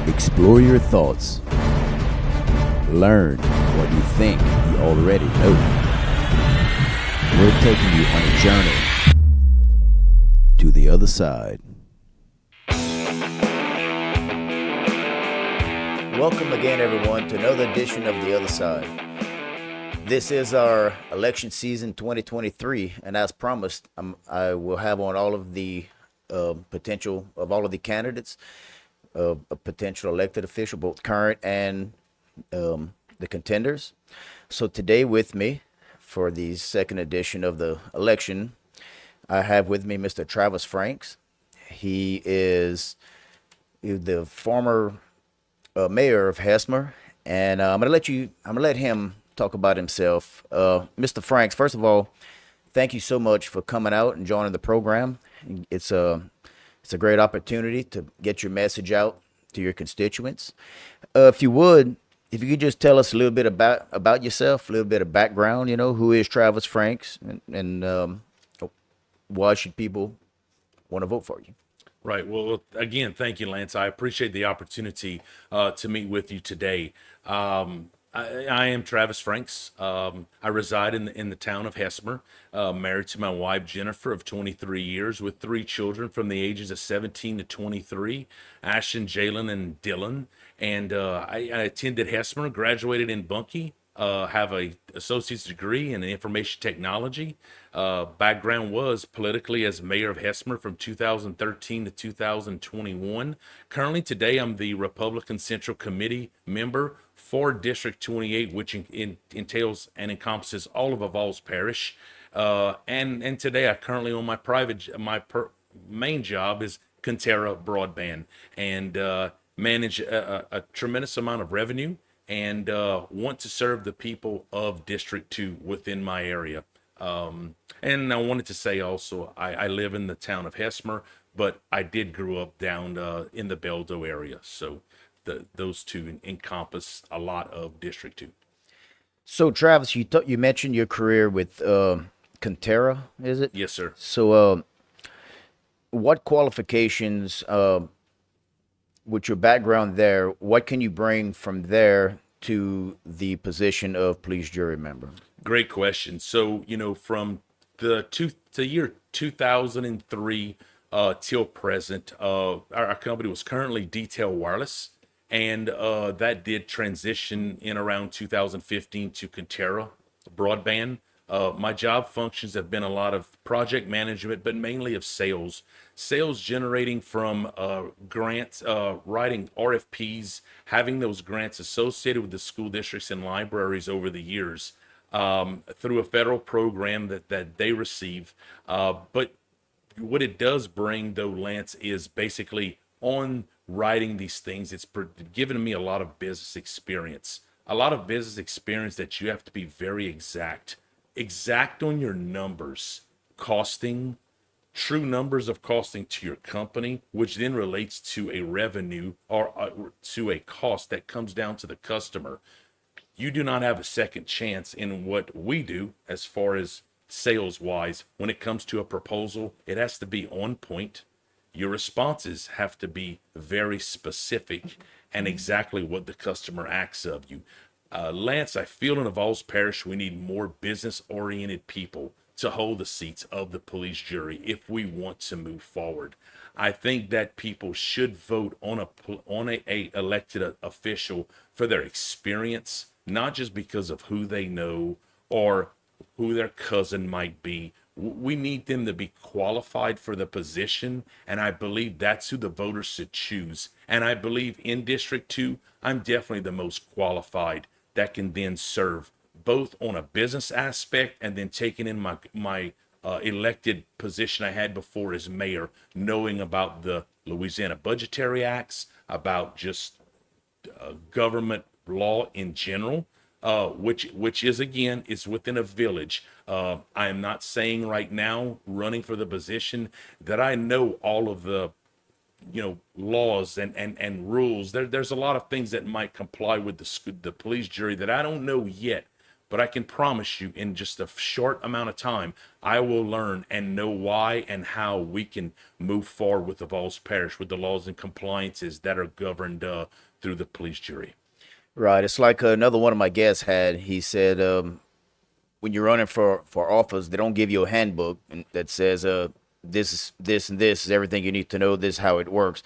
Explore your thoughts. Learn what you think you already know. We're taking you on a journey to the other side. Welcome again, everyone, to another edition of The Other Side. This is our election season 2023, and as promised, I will have on all of the potential of all of the candidates, a potential elected official, both current and the contenders. So today with me for the second edition of the election, I have with me Mr. Travis Franks. He is the former mayor of Hesmer, and I'm gonna let him talk about himself. Mr. Franks, first of all, thank you so much for coming out and joining the program. It's a great opportunity to get your message out to your constituents. If you could just tell us a little bit about yourself, a little bit of background. Who is Travis Franks, and why should people want to vote for you? Right. Well, again, thank you, Lance. I appreciate the opportunity to meet with you today. I am Travis Franks. I reside in the town of Hesmer, married to my wife, Jennifer, of 23 years, with three children from the ages of 17 to 23, Ashton, Jalen, and Dylan. And I attended Hesmer, graduated in Bunkie, have a associate's degree in information technology. Background was politically as mayor of Hesmer from 2013 to 2021. Currently today, I'm the Republican Central Committee member for District 28, which entails and encompasses all of Avoyelles parish. And today I currently own main job is Conterra Broadband, and manage a tremendous amount of revenue, and want to serve the people of District 2 within my area. And I wanted to say also, I live in the town of Hesmer, but I did grow up down in the Beldo area. So those two encompass a lot of District 2. So, Travis, you mentioned your career with Conterra, is it? Yes, sir. So, what qualifications, with your background there, what can you bring from there to the position of police jury member? Great question. So, from the year 2003 till present, our company was currently Detail Wireless, and that did transition in around 2015 to Conterra Broadband. My job functions have been a lot of project management, but mainly of sales generating from grants, writing RFPs, having those grants associated with the school districts and libraries over the years, through a federal program that they receive. But what it does bring, though, Lance, is basically on writing these things, it's given me a lot of business experience. A lot of business experience that you have to be very exact on your numbers, costing, true numbers of costing to your company, which then relates to a revenue or to a cost that comes down to the customer. You do not have a second chance in what we do as far as sales wise. When it comes to a proposal, it has to be on point. Your responses have to be very specific and exactly what the customer asks of you. Lance, I feel in Avoyelles Parish we need more business-oriented people to hold the seats of the police jury if we want to move forward. I think that people should vote on a elected official for their experience, not just because of who they know or who their cousin might be. We need them to be qualified for the position, and I believe that's who the voters should choose. And I believe in District 2, I'm definitely the most qualified that can then serve both on a business aspect and then taking in my elected position I had before as mayor, knowing about the Louisiana Budgetary Acts, about just government law in general, which is, again, is within a village. I am not saying right now, running for the position, that I know all of the laws and rules. There's a lot of things that might comply with the police jury that I don't know yet, but I can promise you in just a short amount of time, I will learn and know why and how we can move forward with the Avoyelles Parish with the laws and compliances that are governed through the police jury. Right. It's like another one of my guests had. He said, when you're running for office, they don't give you a handbook that says, this is this and this is everything you need to know. This is how it works.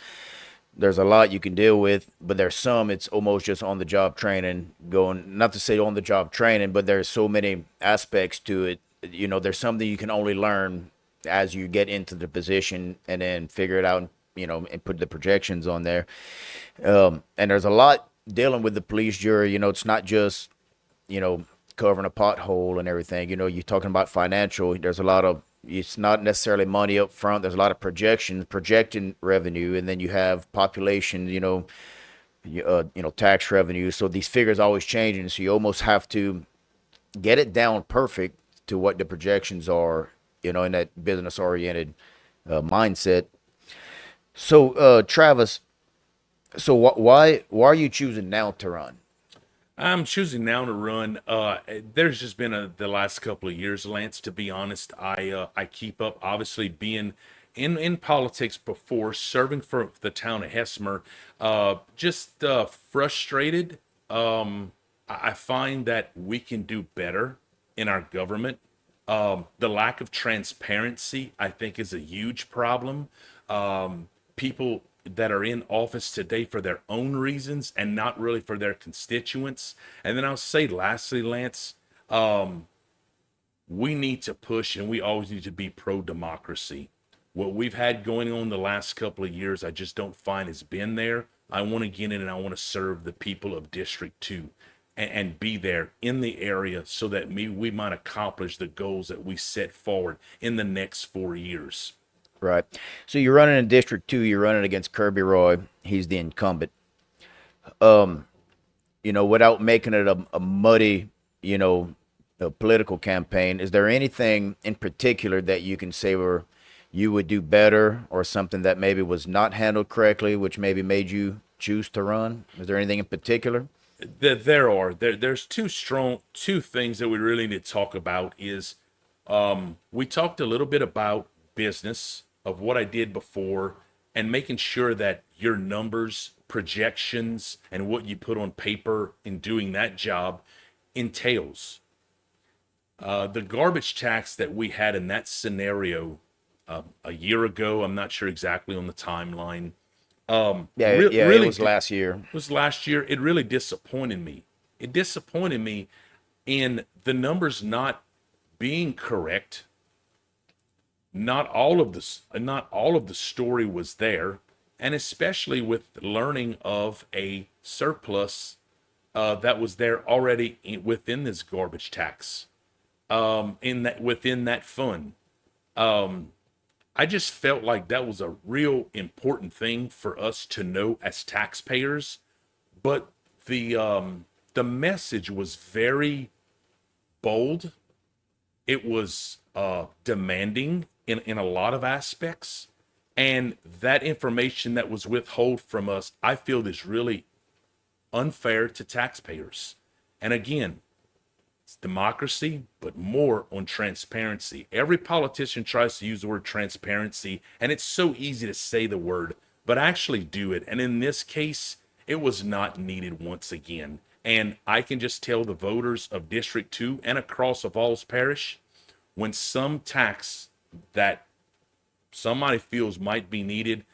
There's a lot you can deal with, but there's some it's almost just on the job training. Going, not to say on the job training, but there's so many aspects to it. There's something you can only learn as you get into the position and then figure it out. And put the projections on there. And there's a lot dealing with the police jury. It's not just you know, covering a pothole and everything. You're talking about financial. There's a lot of, it's not necessarily money up front. There's a lot of projections, projecting revenue, and then you have population, tax revenue. So these figures always changing. So you almost have to get it down perfect to what the projections are, in that business oriented mindset. So, Travis, so why are you choosing now to run? I'm choosing now to run. There's just been the last couple of years, Lance. To be honest, I keep up. Obviously, being in politics before, serving for the town of Hesmer, just frustrated. I find that we can do better in our government. The lack of transparency, I think, is a huge problem. People that are in office today for their own reasons and not really for their constituents. And then I'll say, lastly, Lance, we need to push and we always need to be pro democracy. What we've had going on the last couple of years, I just don't find has been there. I want to get in and I want to serve the people of District 2 and be there in the area so that we might accomplish the goals that we set forward in the next 4 years. Right. So you're running in District 2, you're running against Kirby Roy. He's the incumbent. Without making it a muddy, a political campaign, is there anything in particular that you can say where you would do better or something that maybe was not handled correctly, which maybe made you choose to run? Is there anything in particular? There's two things that we really need to talk about is we talked a little bit about business of what I did before and making sure that your numbers, projections, and what you put on paper in doing that job entails. The garbage tax that we had in that scenario a year ago, I'm not sure exactly on the timeline, Yeah, yeah, it really was last year. was last year. It really disappointed me. It disappointed me in the numbers not being correct. Not all of the story was there, and especially with learning of a surplus that was there already within this garbage tax, in that within that fund. I just felt like that was a real important thing for us to know as taxpayers, but the message was very bold. It was demanding in a lot of aspects. And that information that was withheld from us, I feel is really unfair to taxpayers. And again, it's democracy, but more on transparency. Every politician tries to use the word transparency, and it's so easy to say the word, but actually do it. And in this case, it was not needed once again. And I can just tell the voters of District 2 and across Avoyelles Parish, when some tax that somebody feels might be needed,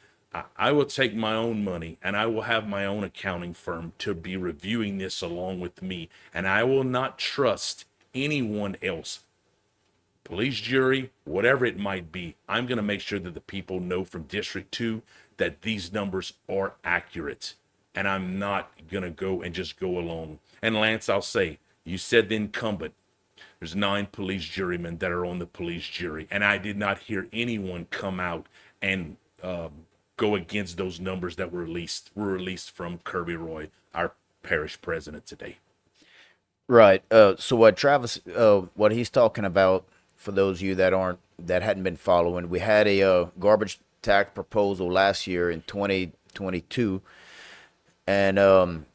I will take my own money and I will have my own accounting firm to be reviewing this along with me. And I will not trust anyone else, police jury, whatever it might be. I'm going to make sure that the people know from District 2 that these numbers are accurate. And I'm not going to go and just go alone. And Lance, I'll say, you said the incumbent. There's 9 police jurymen that are on the police jury, and I did not hear anyone come out and go against those numbers that were released from Kirby Roy, our parish president today. Right. So what he's talking about, for those of you that hadn't been following, we had a garbage tax proposal last year in 2022, and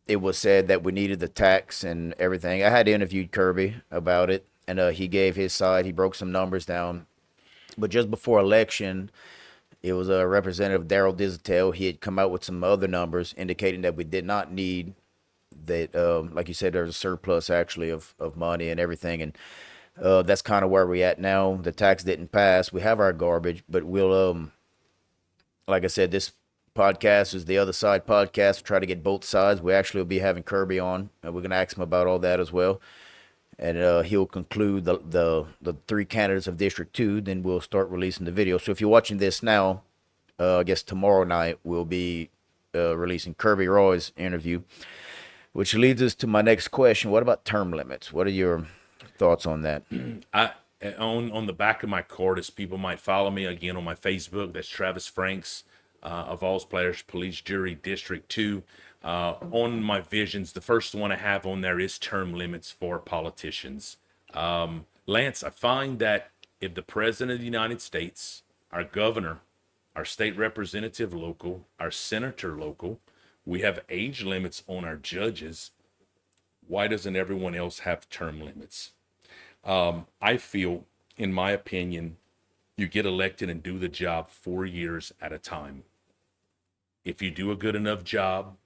it was said that we needed the tax and everything. I had interviewed Kirby about it, and he gave his side. He broke some numbers down. But just before election, it was a Representative Daryl Dizitel. He had come out with some other numbers indicating that we did not need that. Like you said, there's a surplus actually of money and everything, and that's kind of where we at now. The tax didn't pass. We have our garbage, but we'll like I said, this podcast is the other side podcast. Try to get both sides. We actually will be having Kirby on, and we're gonna ask him about all that as well. And he'll conclude the three candidates of District Two. Then we'll start releasing the video. So if you're watching this now, I guess tomorrow night we'll be releasing Kirby Roy's interview, which leads us to my next question. What about term limits? What are your thoughts on that? I on the back of my card, as people might follow me again on my Facebook, that's Travis Franks, Avoyelles Parish Police Jury District 2. On my visions, the first one I have on there is term limits for politicians. Lance, I find that if the President of the United States, our governor, our state representative local, our senator local, we have age limits on our judges, why doesn't everyone else have term limits? I feel, in my opinion, you get elected and do the job 4 years at a time. If you do a good enough job,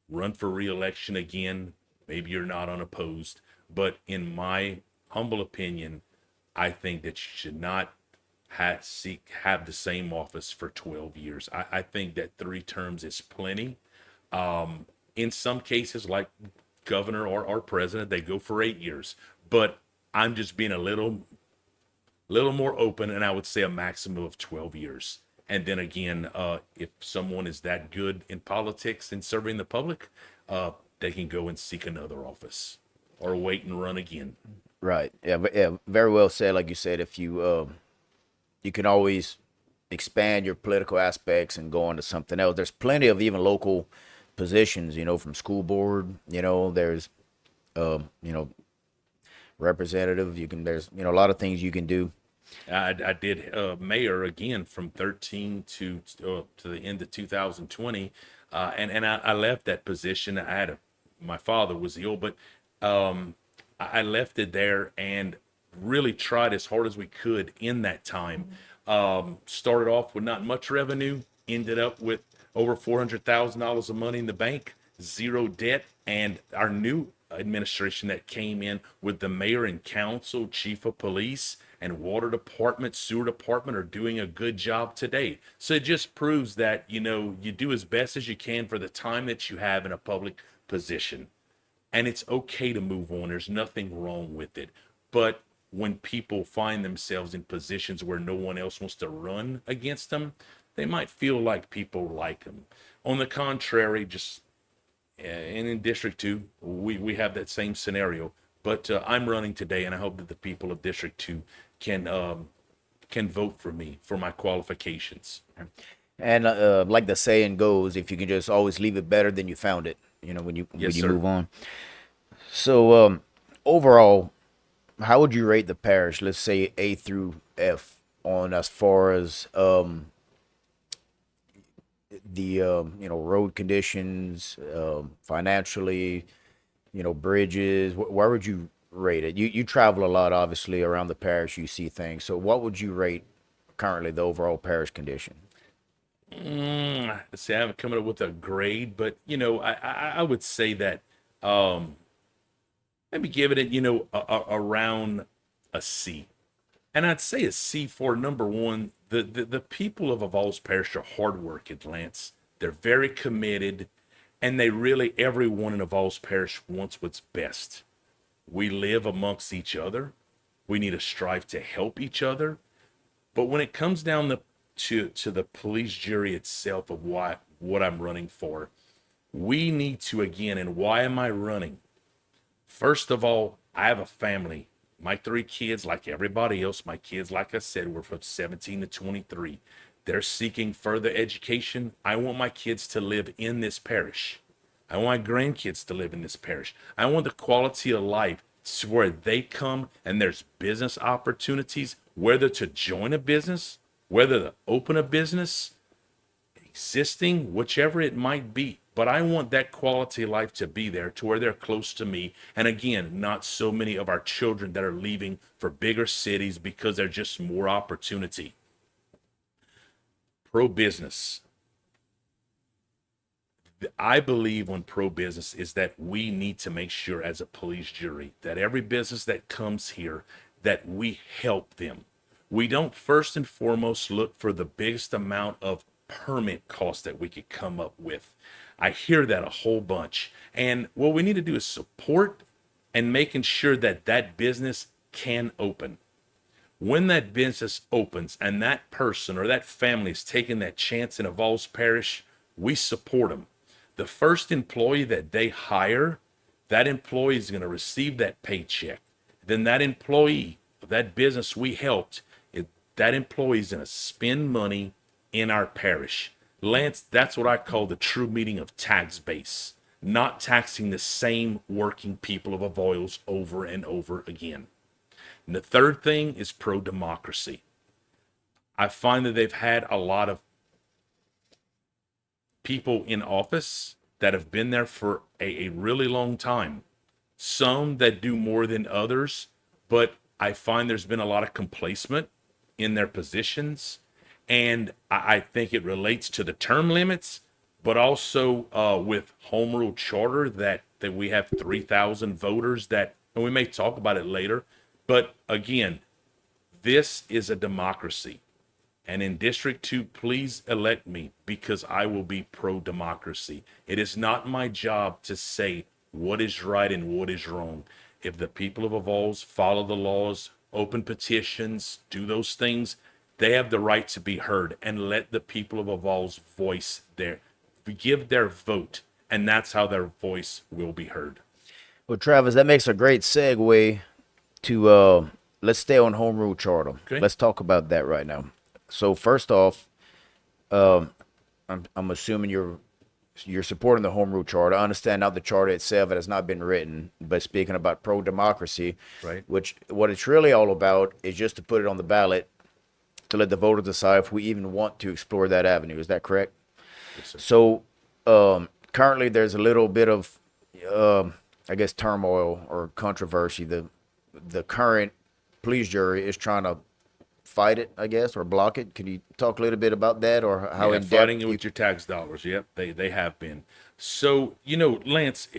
run for re-election again, maybe you're not unopposed. But in my humble opinion, I think that you should not have the same office for 12 years. I think that 3 terms is plenty. In some cases, like governor or president, they go for 8 years. But I'm just being a little more open, and I would say a maximum of 12 years. And then again, if someone is that good in politics and serving the public, they can go and seek another office or wait and run again. Right. Yeah. Yeah. Very well said. Like you said, if you can always expand your political aspects and go on to something else. There's plenty of even local positions, from school board. There's you know, representative. There's a lot of things you can do. I did mayor again from 13 to the end of 2020, and I left that position. My father was ill, but I left it there and really tried as hard as we could in that time. Started off with not much revenue, ended up with over $400,000 of money in the bank, zero debt, and our new administration that came in with the mayor and council, chief of police, and water department, sewer department are doing a good job today. So it just proves that, you do as best as you can for the time that you have in a public position. And it's okay to move on. There's nothing wrong with it. But when people find themselves in positions where no one else wants to run against them, they might feel like people like them. On the contrary, just and in District 2, we have that same scenario. But I'm running today, and I hope that the people of District 2 can vote for me for my qualifications. And like the saying goes, if you can just always leave it better than you found it, when you Yes, sir. move on. So overall, how would you rate the parish? Let's say A through F on as far as the road conditions, financially, bridges. Where would you rate it? You travel a lot, obviously, around the parish. You see things. So what would you rate currently the overall parish condition? See, I haven't come up with a grade, but I would say that maybe give it around a C. And I'd say a C for number one, the people of Avoyelles Parish are hardworking, Lance. They're very committed, and everyone in Avoyelles Parish wants what's best. We live amongst each other. We need to strive to help each other. But when it comes down to the police jury itself of what I'm running for, we need to, again, and why am I running? First of all, I have a family. My 3 kids, like everybody else, my kids, like I said, were from 17 to 23. They're seeking further education. I want my kids to live in this parish. I want my grandkids to live in this parish. I want the quality of life to where they come and there's business opportunities, whether to join a business, whether to open a business, existing, whichever it might be. but I want that quality of life to be there to where they're close to me. And again, not so many of our children that are leaving for bigger cities because there's just more opportunity. Pro business. I believe on pro business is that we need to make sure as a police jury that every business that comes here, that we help them. We don't first and foremost look for the biggest amount of permit costs that we could come up with. I hear that a whole bunch. And what we need to do is support and making sure that that business can open. When that business opens and that person or that family is taking that chance in Avoyelles Parish, we support them. The first employee that they hire, that employee is going to receive that paycheck. Then that employee, that business we helped, that employee is going to spend money in our parish. Lance, that's what I call the true meaning of tax base, not taxing the same working people of Avoyelles over and over again. And the third thing is pro-democracy. I find that they've had a lot of people in office that have been there for a really long time. Some that do more than others, but I find there's been a lot of complacement in their positions. And I think it relates to the term limits, but also with home rule charter that we have 3,000 voters that, and we may talk about it later. But again, this is a democracy. And in District 2, please elect me because I will be pro-democracy. It is not my job to say what is right and what is wrong. If the people of Avoyelles follow the laws, open petitions, do those things, they have the right to be heard, and let the people of Avoyelles give their vote, and that's how their voice will be heard. Well, Travis, that makes a great segue to let's stay on home rule charter. Okay. Let's talk about that right now. So first off, I'm assuming you're supporting the home rule charter. I understand now the charter itself, it has not been written, but speaking about pro democracy, Right. which what it's really all about is just to put it on the ballot to let the voters decide if we even want to explore that avenue. Is that correct? Yes, sir. So currently there's a little bit of, I guess, turmoil or controversy. The current police jury is trying to fight it, I guess, or block it. Can you talk a little bit about that, or how in Fighting depth? it with your tax dollars. Yep, they have been. So, Lance,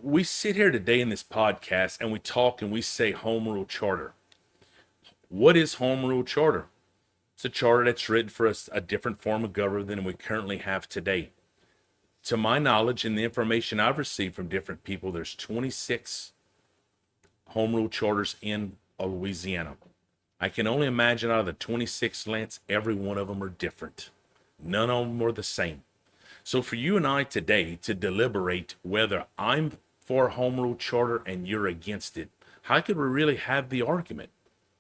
we sit here today in this podcast and we talk and we say home rule charter. What is home rule charter? It's a charter that's written for us a different form of government than we currently have today. To my knowledge and the information I've received from different people, there's 26 home rule charters in Louisiana. I can only imagine out of the 26, Lance, every one of them are different. None of them are the same. So for you and I today to deliberate whether I'm for home rule charter and you're against it, how could we really have the argument?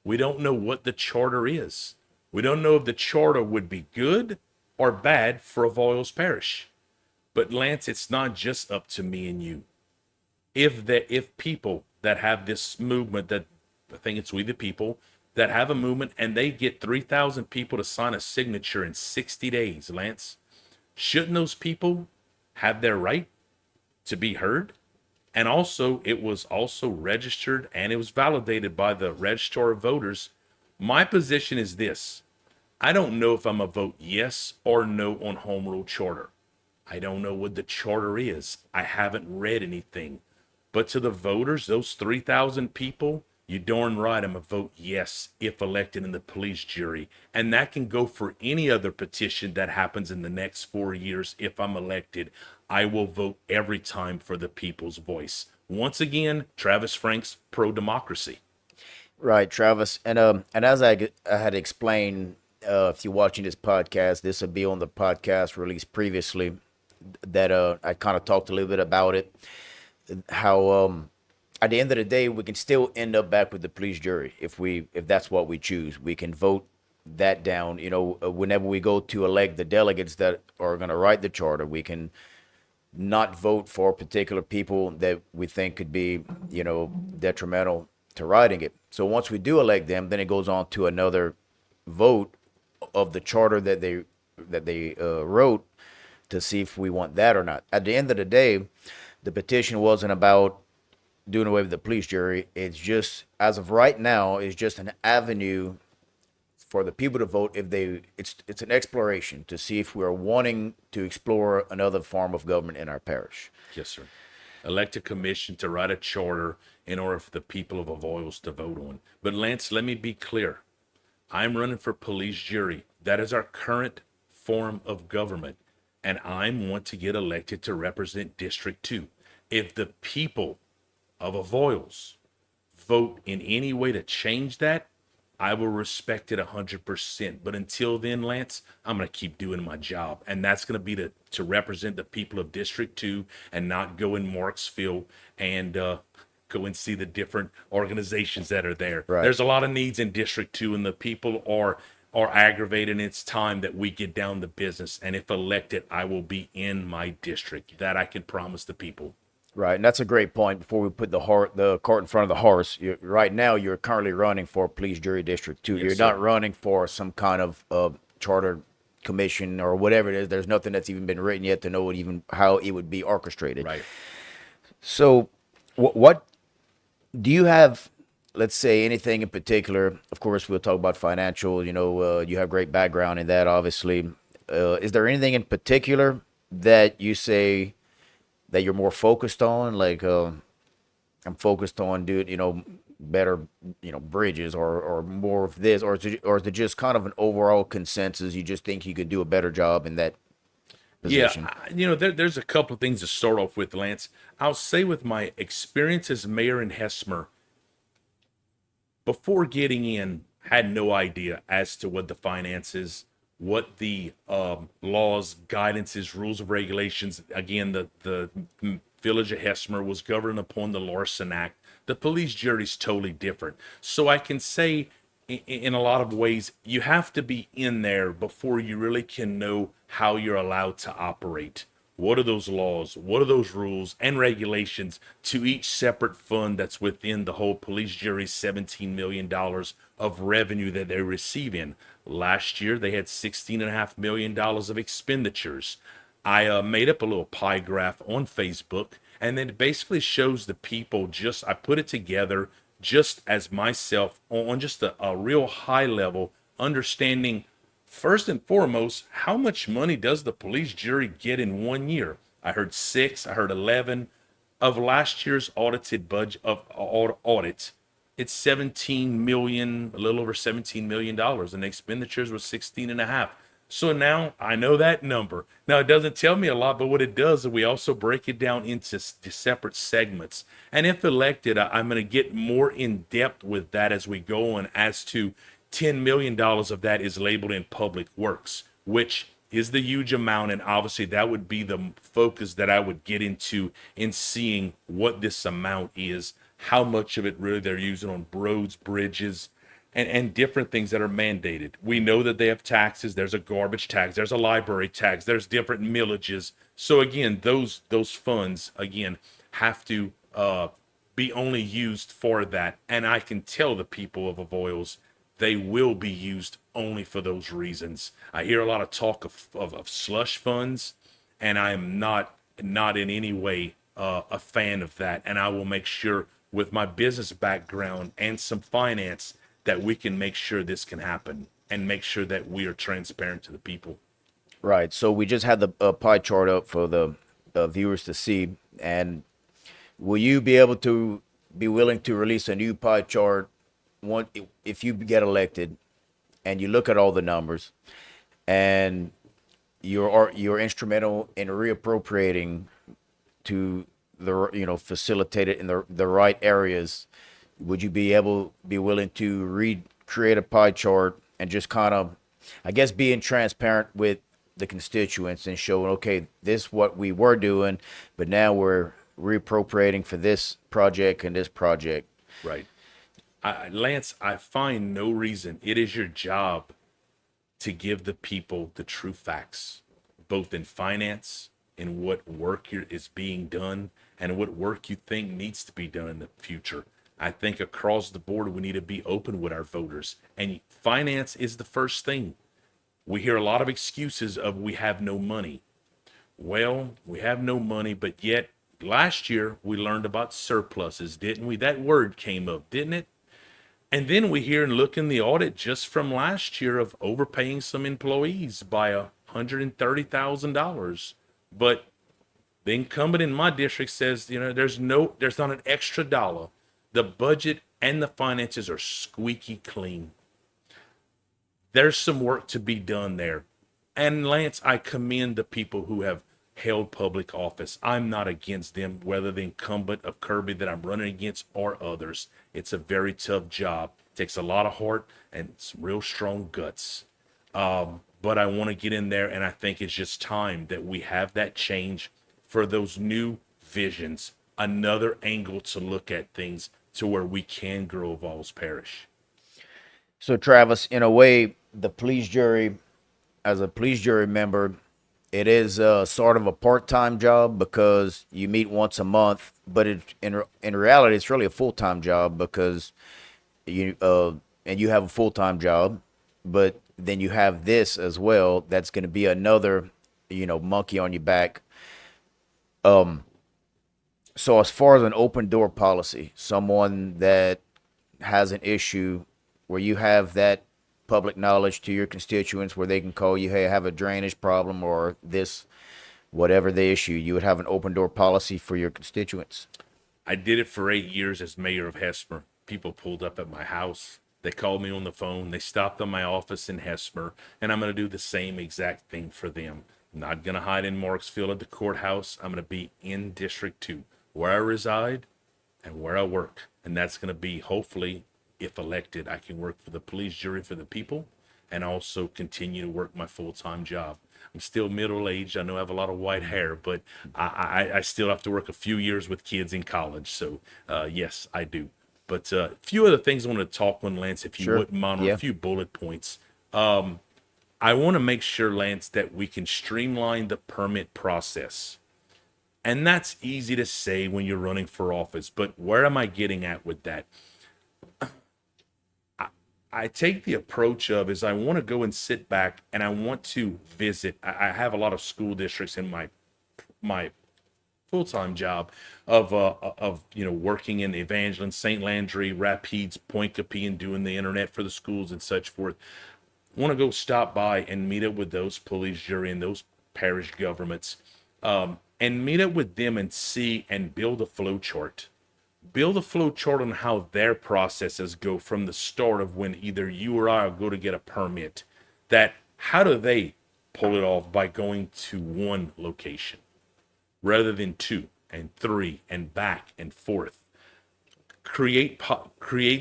We don't know what the charter is. We don't know if the charter would be good or bad for Avoyelles Parish. But Lance, it's not just up to me and you. If people that have this movement, that I think it's we the people, that have a movement and they get 3,000 people to sign a signature in 60 days, Lance, shouldn't those people have their right to be heard? And also, it was also registered and it was validated by the Registrar of Voters. My position is this. I don't know if I'm a vote yes or no on home rule charter. I don't know what the charter is. I haven't read anything. But to the voters, those 3,000 people, you darn right I'm a vote yes if elected in the police jury. And that can go for any other petition that happens in the next 4 years. If I'm elected, I will vote every time for the people's voice. Once again, Travis Frank's pro-democracy. Right, Travis. And as I had explained, if you're watching this podcast, this will be on the podcast released previously. That I kind of talked a little bit about it. How at the end of the day, we can still end up back with the police jury if that's what we choose. We can vote that down. Whenever we go to elect the delegates that are going to write the charter, we can not vote for particular people that we think could be, detrimental to writing it. So once we do elect them, then it goes on to another vote of the charter that they wrote to see if we want that or not. At the end of the day, the petition wasn't about doing away with the police jury. It's just, as of right now, it's just an avenue for the people to vote if they. It's an exploration to see if we are wanting to explore another form of government in our parish. Yes, sir. Elect a commission to write a charter in order for the people of Avoyelles to vote on. But Lance, let me be clear. I'm running for police jury. That is our current form of government. And I want to get elected to represent District 2. If the people of Avoyelles vote in any way to change that, I will respect it 100%. But until then, Lance, I'm going to keep doing my job. And that's going to be to represent the people of District 2 and not go in Marksville and go and see the different organizations that are there. Right. There's a lot of needs in District 2, and the people are aggravated, and it's time that we get down to business. And if elected, I will be in my district. That I can promise the people. Right, and that's a great point. Before we put the cart in front of the horse, right now you're currently running for police jury district 2. Yes, You're sir. not running for some kind of charter commission or whatever it is. There's nothing that's even been written yet to know even how it would be orchestrated. Right. So, what do you have? Let's say anything in particular. Of course, we'll talk about financial. You have great background in that, obviously. Is there anything in particular that you say that you're more focused on? Like, I'm focused on doing, better, bridges or more of this, or is it just kind of an overall consensus? You just think you could do a better job in that Yeah, position? there's a couple of things to start off with, Lance. I'll say with my experience as mayor in Hesmer, before getting in, had no idea as to what the finances, what the laws, guidances, rules of regulations. Again, the village of Hesmer was governed upon the Larson Act. The police jury is totally different. So I can say, in a lot of ways, you have to be in there before you really can know how you're allowed to operate. What are those laws? What are those rules and regulations to each separate fund that's within the whole police jury's $17 million of revenue that they receive in? Last year, they had $16.5 million of expenditures. I made up a little pie graph on Facebook, and then it basically shows the people, I put it together just as myself on just a real high level, understanding first and foremost, how much money does the police jury get in 1 year? I heard 6, I heard 11. Of last year's audited budget of audits, it's 17 million, a little over 17 million dollars, and the expenditures were 16 and a half. So now I know that number. Now it doesn't tell me a lot, but what it does is we also break it down into separate segments. And if elected, I'm going to get more in depth with that as we go on, as to $10 million of that is labeled in public works, which is the huge amount. And obviously that would be the focus that I would get into in seeing what this amount is, how much of it really they're using on roads, bridges, and different things that are mandated. We know that they have taxes. There's a garbage tax. There's a library tax. There's different millages. So again, those funds, again, have to be only used for that. And I can tell the people of Avoyelles they will be used only for those reasons. I hear a lot of talk of slush funds, and I am not in any way a fan of that. And I will make sure with my business background and some finance that we can make sure this can happen and make sure that we are transparent to the people. Right. So we just had the pie chart up for the viewers to see, and will you be willing to release a new pie chart one if you get elected and you look at all the numbers and you're instrumental in reappropriating to facilitate it in the right areas? Would you be willing to recreate a pie chart and just kind of, I guess, being transparent with the constituents and showing, okay, this is what we were doing, but now we're reappropriating for this project and this project? Right. Lance, I find no reason. It is your job to give the people the true facts, both in finance, in what work is being done, and what work you think needs to be done in the future. I think across the board, we need to be open with our voters. And finance is the first thing. We hear a lot of excuses of we have no money. Well, we have no money, but yet last year we learned about surpluses, didn't we? That word came up, didn't it? And then we hear and look in the audit just from last year of overpaying some employees by $130,000. But the incumbent in my district says, there's not an extra dollar. The budget and the finances are squeaky clean. There's some work to be done there. And Lance, I commend the people who have held public office. I'm not against them, whether the incumbent of Kirby that I'm running against or others. It's a very tough job. It takes a lot of heart and some real strong guts. But I want to get in there, and I think it's just time that we have that change for those new visions, another angle to look at things to where we can grow Avoyelles Parish. So, Travis, in a way, the police jury, as a police jury member, it is sort of a part-time job because you meet once a month, but in reality, it's really a full-time job because you and you have a full-time job, but then you have this as well. That's going to be another, monkey on your back. So as far as an open door policy, someone that has an issue where you have that public knowledge to your constituents where they can call you, hey, I have a drainage problem or this, whatever the issue, you would have an open door policy for your constituents. I did it for 8 years as mayor of Hesmer. People pulled up at my house. They called me on the phone. They stopped on my office in Hesmer, and I'm going to do the same exact thing for them. I'm not going to hide in Marksville at the courthouse. I'm going to be in District 2, where I reside and where I work. And that's going to be, hopefully, if elected, I can work for the police jury for the people and also continue to work my full-time job. I'm still middle-aged. I know I have a lot of white hair, but I still have to work a few years with kids in college. So, yes, I do. But a few other things I want to talk on, Lance, if you Sure. wouldn't mind, or a Yeah. few bullet points. I want to make sure, Lance, that we can streamline the permit process. And that's easy to say when you're running for office, but where am I getting at with that? I take the approach of is I want to go and sit back and I want to visit. I have a lot of school districts in my full-time job of working in Evangeline, St. Landry, Rapides, Point Coupee, and doing the internet for the schools and such forth. Want to go stop by and meet up with those police jury and those parish governments, and meet up with them and see and build a flow chart. Build a flow chart on how their processes go from the start of when either you or I go to get a permit. That how do they pull it off by going to one location rather than two and three and back and forth? Create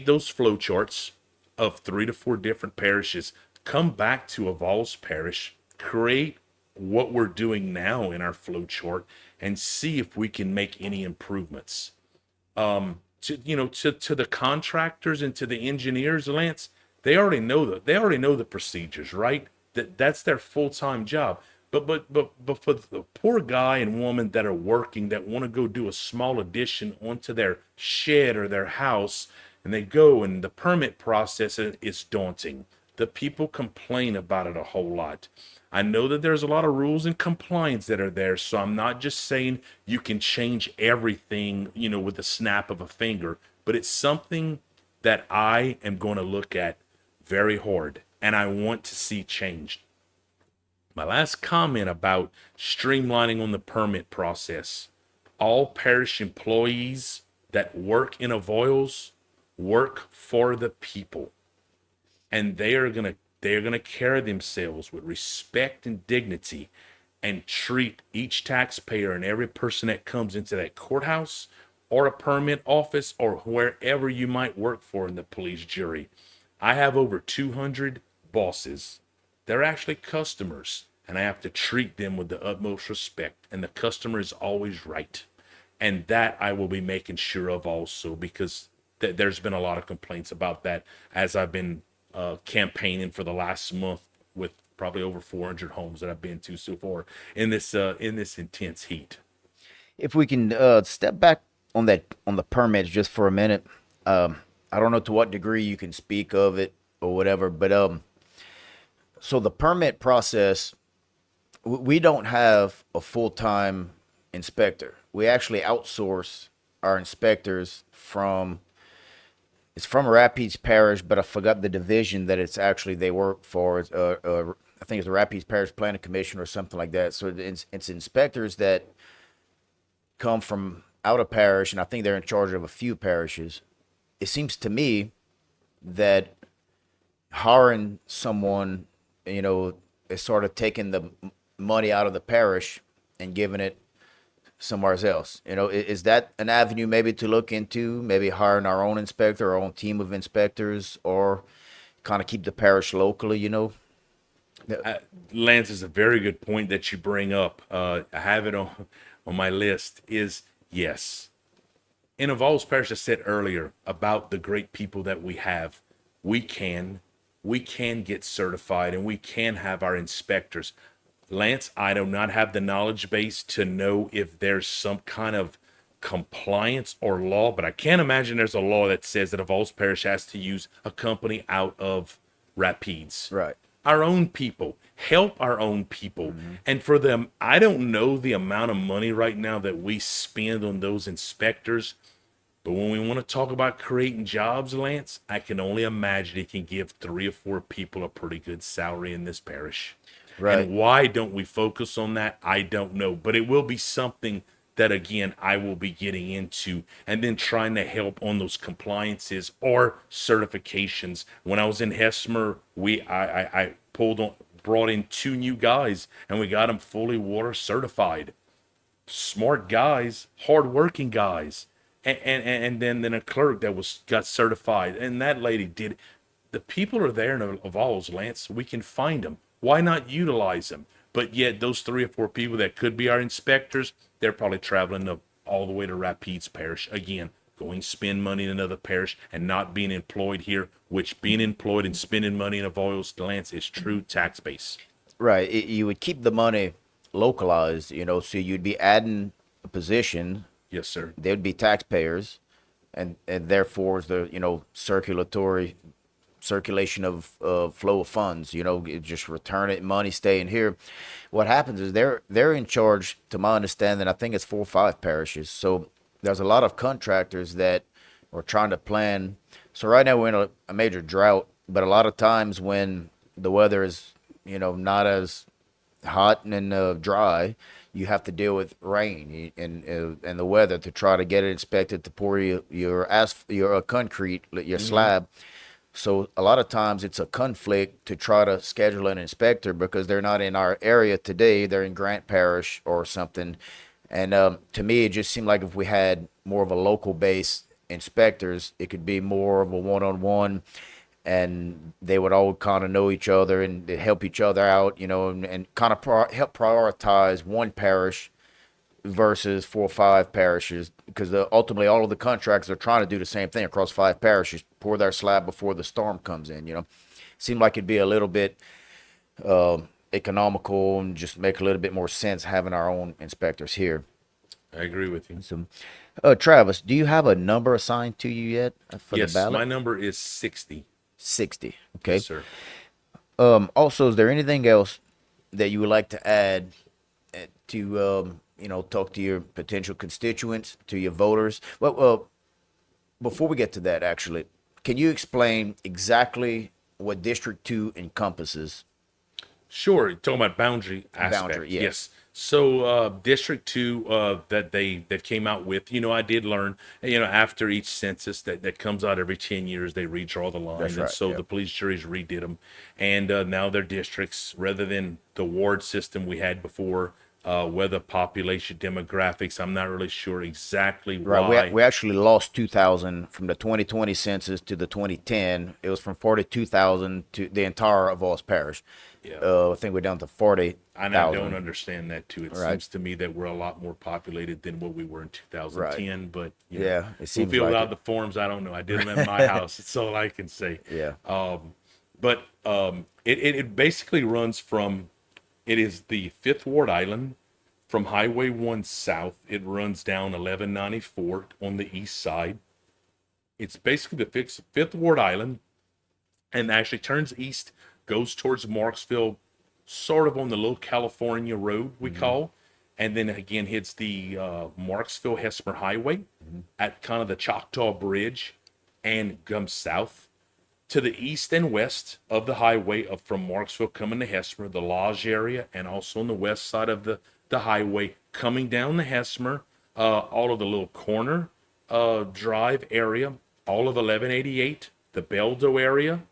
those flow charts of 3 to 4 different parishes. Come back to Avoyelles Parish, create what we're doing now in our flow chart, and see if we can make any improvements. To the contractors and to the engineers, Lance, they already know the procedures, right? That's their full-time job. But for the poor guy and woman that are working that want to go do a small addition onto their shed or their house, and they go and the permit process is daunting. The people complain about it a whole lot. I know that there's a lot of rules and compliance that are there, so I'm not just saying you can change everything, with the snap of a finger, but it's something that I am going to look at very hard and I want to see changed. My last comment about streamlining on the permit process. All parish employees that work in Avoyelles work for the people, and they are gonna carry themselves with respect and dignity and treat each taxpayer and every person that comes into that courthouse or a permit office or wherever you might work for in the police jury. I have over 200 bosses. They're actually customers, and I have to treat them with the utmost respect, and the customer is always right. And that I will be making sure of also, because there's been a lot of complaints about that as I've been campaigning for the last month with probably over 400 homes that I've been to so far in this intense heat. If we can step back on the permits just for a minute, I don't know to what degree you can speak of it or whatever, but so the permit process we don't have a full-time inspector. We actually outsource our inspectors from it's from Rapides Parish, but I forgot the division that it's actually they work for. I think it's the Rapides Parish Planning Commission or something like that. So it's inspectors that come from out of parish, and I think they're in charge of a few parishes. It seems to me that hiring someone, is sort of taking the money out of the parish and giving it somewhere else. Is that an avenue maybe to look into? Maybe hiring our own inspector, our own team of inspectors, or kind of keep the parish locally. Yeah. Uh, Lance, is a very good point that you bring up. I have it on my list. Is yes, in Avoyelles Parish, I said earlier about the great people that we have. We can, we can get certified, and we can have our inspectors. Lance, I do not have the knowledge base to know if there's some kind of compliance or law, but I can't imagine there's a law that says that Avoyelles Parish has to use a company out of Rapides. Right. Our own people, help our own people. Mm-hmm. And for them, I don't know the amount of money right now that we spend on those inspectors, but when we want to talk about creating jobs, Lance, I can only imagine it can give 3 or 4 people a pretty good salary in this parish. Right. And why don't we focus on that? I don't know. But it will be something that, again, I will be getting into and then trying to help on those compliances or certifications. When I was in Hesmer, I brought in 2 new guys, and we got them fully water certified. Smart guys, hardworking guys, and then a clerk that got certified, and that lady did. The people are there in Avoyelles, Lance. We can find them. Why not utilize them? But yet, those 3 or 4 people that could be our inspectors, they're probably traveling all the way to Rapides Parish again, going spend money in another parish and not being employed here. Which being employed and spending money in Avoyelles, Lance, is true tax base. Right. You would keep the money localized, so you'd be adding a position. Yes, sir. They would be taxpayers, and therefore the circulatory circulation of flow of funds. Just return it, money staying here. What happens is they're in charge, to my understanding. I think it's 4 or 5 parishes. So there's a lot of contractors that are trying to plan. So right now we're in a major drought, but a lot of times when the weather is not as hot and dry, you have to deal with rain and the weather to try to get it inspected to pour your concrete, your slab. So a lot of times it's a conflict to try to schedule an inspector because they're not in our area today. They're in Grant Parish or something. And to me, it just seemed like if we had more of a local base inspectors, it could be more of a one-on-one, and they would all kind of know each other and they'd help each other out, and kind of help prioritize one parish versus 4 or 5 parishes, because ultimately all of the contractors are trying to do the same thing across 5 parishes, pour their slab before the storm comes in. Seemed like it'd be a little bit economical and just make a little bit more sense having our own inspectors here. I agree with you. So, Travis, do you have a number assigned to you yet for the Yes, ballot? my number is 60. 60. Okay. Yes, sir. Also, is there anything else that you would like to add to talk to your potential constituents, to your voters? Well, before we get to that, actually, can you explain exactly what District 2 encompasses? Sure. You're talking about boundary aspect. Boundary, yes. Yes. So District 2 that came out with, I did learn, after each census that comes out every 10 years, they redraw the lines. That's And right, so yep. the police juries redid them. And now they're districts rather than the ward system we had before. Whether population demographics, I'm not really sure exactly Right. why. We actually lost 2,000 from the 2020 census to the 2010. It was from 42,000 to the entire of Avoyelles Parish. Yeah. I think we're down to 40,000. And I don't understand that too. It Right. seems to me that we're a lot more populated than what we were in 2010. But Yeah, it who seems filled like out it. the forms? I don't know. I did them at my house. It's all I can say. Yeah. But it basically runs from, it is the Fifth Ward Island from Highway 1 south. It runs down 1194 on the east side. It's basically the Fifth Ward Island, and actually turns east, goes towards Marksville, sort of on the little California road we Mm-hmm. call, and then again hits the Marksville Hesmer Highway Mm-hmm. at kind of the Choctaw Bridge, and comes south to the east and west of the highway of from Marksville coming to Hesmer, the Lodge area, and also on the west side of the highway coming down the Hesmer, all of the little corner drive area, all of 1188, the Beldo area,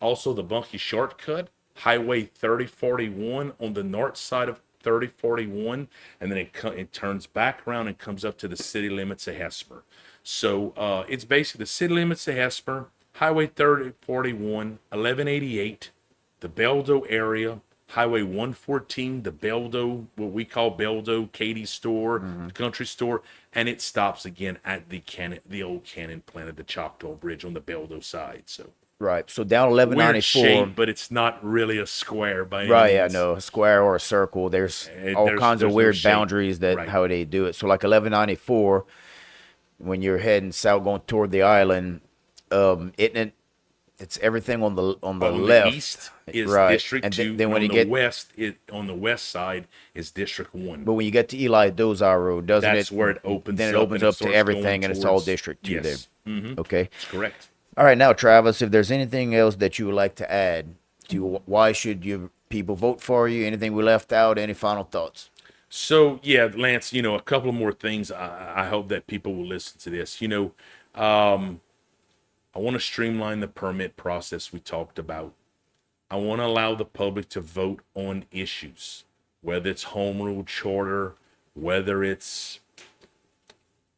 also the Bunkie Shortcut, Highway 3041 on the north side of 3041, and then it turns back around and comes up to the city limits of Hesper. So it's basically the city limits of Hesper, Highway 3041, 1188, the Beldo area, Highway 114, the Beldo, what we call Beldo, Katie store, Mm-hmm. the country store, and it stops again at the old cannon plant at the Choctaw Bridge on the Beldo side. So Right. So down weird 1194. shape, but it's not really a square by any Right, I means. know, a square or a circle. There's all kinds of There's no weird shape, boundaries that right? how they do it. So like 1194, when you're heading south going toward the island, it's everything on the On the left, east is right? District And Two, then and when on you the get west, on the west side is District One. but when you get to Eli Dozar Road, doesn't it? That's where it Then opens it up opens and it up to starts going everything, and it's all towards. District 2 there. Yes, mm-hmm. Okay. That's correct. All right, now Travis, if there's anything else that you would like to add to why should you people vote for you? Anything we left out? Any final thoughts? So yeah, Lance, a couple of more things. I hope that people will listen to this. I want to streamline the permit process we talked about. I want to allow the public to vote on issues, whether it's home rule charter, whether it's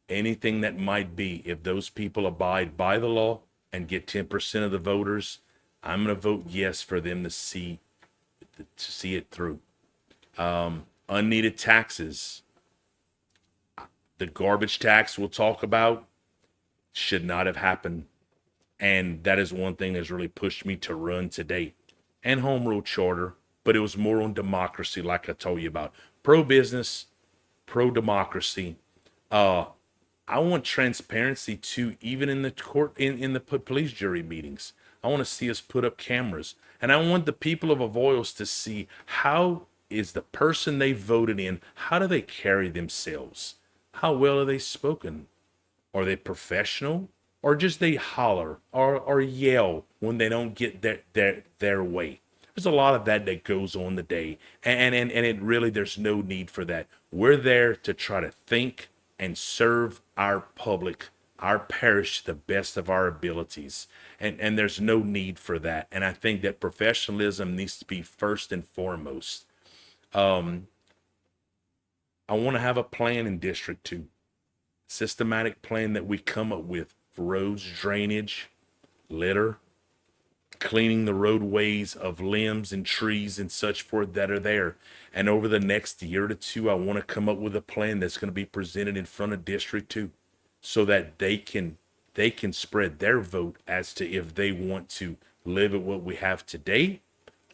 anything that might be. If those people abide by the law and get 10% of the voters, I'm going to vote yes for them to see it through. Unneeded taxes, the garbage tax we'll talk about should not have happened. And that is one thing that's really pushed me to run today. And home rule charter, but it was more on democracy, like I told you about. Pro business, pro democracy. I want transparency too, even in the court, in the police jury meetings. I want to see us put up cameras. And I want the people of Avoyelles to see how is the person they voted in, how do they carry themselves? How well are they spoken? Are they professional? Or just they holler or yell when they don't get their way? There's a lot of that that goes on today. And it really, there's no need for that. We're there to try to think and serve our public, our parish, to the best of our abilities. And there's no need for that. And I think that professionalism needs to be first and foremost. I want to have a plan in District 2, systematic plan that we come up with for roads, drainage, litter, cleaning the roadways of limbs and trees and such forth that are there. And over the next year to two, I want to come up with a plan that's going to be presented in front of District 2 so that they can spread their vote as to if they want to live at what we have today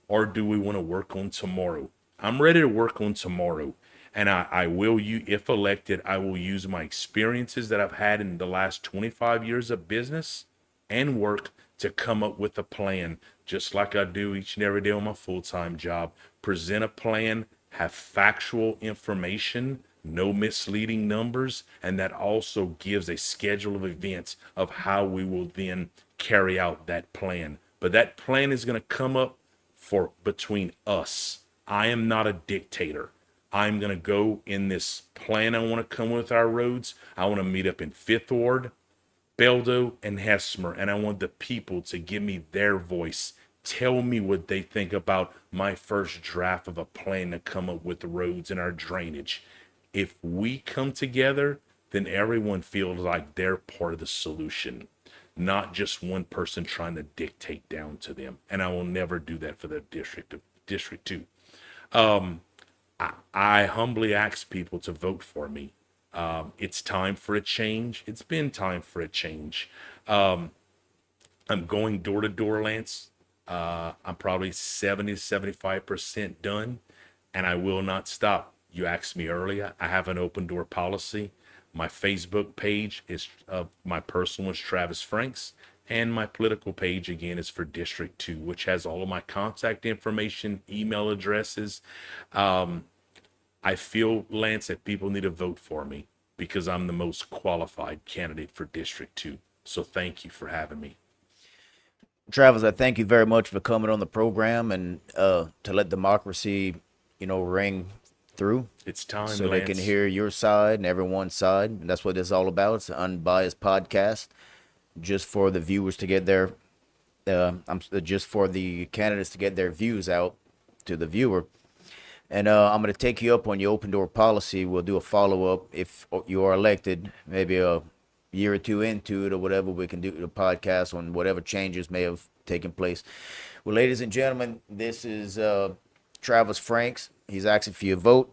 or do we want to work on tomorrow. I'm ready to work on tomorrow. And I will, if elected, I will use my experiences that I've had in the last 25 years of business and work to come up with a plan, just like I do each and every day on my full-time job. Present a plan, have factual information, no misleading numbers, and that also gives a schedule of events of how we will then carry out that plan. But that plan is going to come up for between us. I am not a dictator. I'm going to go in this plan I want to come with our roads. I want to meet up in Fifth Ward, Beldo, and Hesmer, and I want the people to give me their voice. Tell me what they think about my first draft of a plan to come up with the roads and our drainage. If we come together, then everyone feels like they're part of the solution, not just one person trying to dictate down to them. And I will never do that for the District 2. I humbly ask people to vote for me. It's time for a change. It's been time for a change. I'm going door to door, Lance. I'm probably 70 to 75% done, and I will not stop. You asked me earlier. I have an open door policy. My Facebook page is my personal is Travis Franks, And my political page again is for District 2, which has all of my contact information, email addresses. I feel, Lance, that people need to vote for me because I'm the most qualified candidate for District 2. So thank you for having me. Travis, I thank you very much for coming on the program and to let democracy, ring through It's time, so they can Lance. hear your side and everyone's side. And that's what it's all about. It's an unbiased podcast just for the viewers to get their, just for the candidates to get their views out to the viewer. And I'm going to take you up on your open door policy. We'll do a follow up if you are elected, maybe a year or two into it or whatever. We can do the podcast on whatever changes may have taken place. Well, ladies and gentlemen, this is Travis Franks. He's asking for your vote.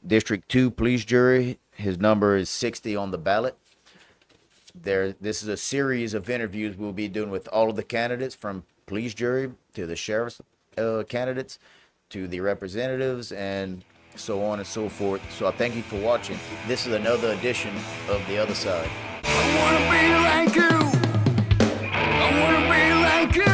District 2 police jury. His number is 60 on the ballot. This is a series of interviews we'll be doing with all of the candidates, from police jury to the sheriff's candidates to the representatives and so on and so forth. So I thank you for watching. This is another edition of The Other Side. I wanna be like you. I wanna be like you.